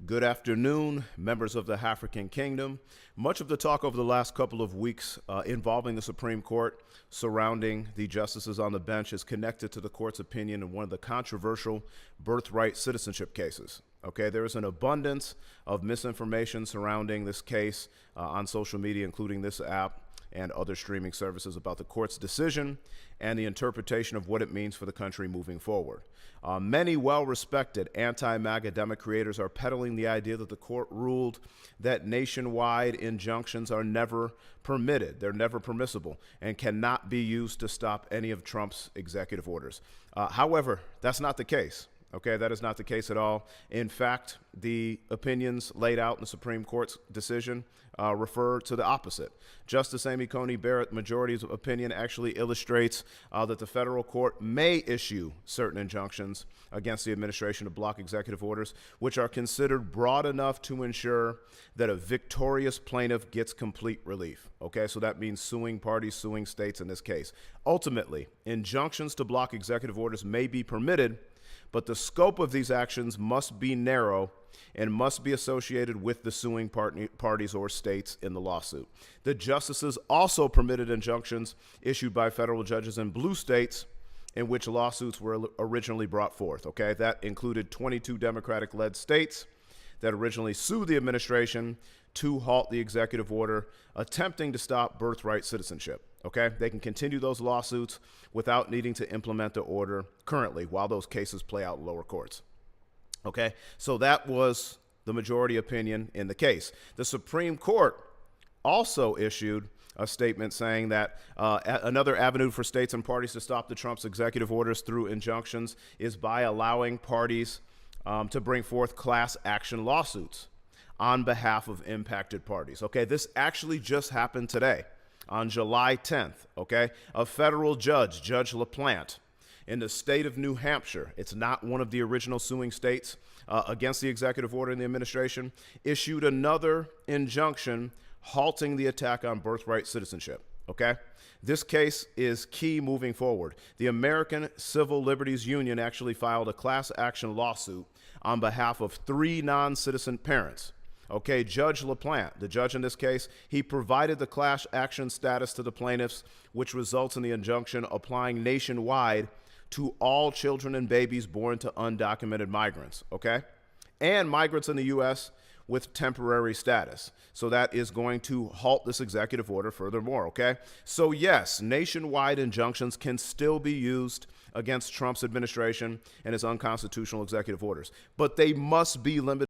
Good afternoon, members of the African Kingdom. Much of the talk over the last couple of weeks involving the Supreme Court surrounding the justices on the bench is connected to the court's opinion in one of the controversial birthright citizenship cases. Okay, there is an abundance of misinformation surrounding this case on social media, including this app and other streaming services, about the court's decision and the interpretation of what it means for the country moving forward. Many well-respected anti-MAGA Demo creators are peddling the idea that the court ruled that nationwide injunctions are never permitted, they're never permissible, and cannot be used to stop any of Trump's executive orders. However, that's not the case. Okay, that is not the case at all. In fact, the opinions laid out in the Supreme Court's decision refer to the opposite. Justice Amy Coney Barrett's majority's opinion actually illustrates that the federal court may issue certain injunctions against the administration to block executive orders, which are considered broad enough to ensure that a victorious plaintiff gets complete relief. Okay, so that means suing parties, suing states in this case. Ultimately, injunctions to block executive orders may be permitted, but the scope of these actions must be narrow and must be associated with the suing parties or states in the lawsuit. The justices also permitted injunctions issued by federal judges in blue states in which lawsuits were originally brought forth. Okay, that included 22 Democratic-led states that originally sued the administration to halt the executive order attempting to stop birthright citizenship. Okay, they can continue those lawsuits without needing to implement the order currently while those cases play out in lower courts. Okay, so that was the majority opinion in the case. The Supreme Court also issued a statement saying that another avenue for states and parties to stop the Trump's executive orders through injunctions is by allowing parties to bring forth class action lawsuits on behalf of impacted parties. Okay, this actually just happened today. On July 10th, okay, a federal judge, Judge LaPlante, in the state of New Hampshire, it's not one of the original suing states against the executive order in the administration, issued another injunction halting the attack on birthright citizenship, okay? This case is key moving forward. The American Civil Liberties Union actually filed a class action lawsuit on behalf of 3 non-citizen parents. Okay, Judge LaPlante, the judge in this case, he provided the class action status to the plaintiffs, which results in the injunction applying nationwide to all children and babies born to undocumented migrants, okay? And migrants in the U.S. with temporary status. So that is going to halt this executive order furthermore, okay? So yes, nationwide injunctions can still be used against Trump's administration and his unconstitutional executive orders, but they must be limited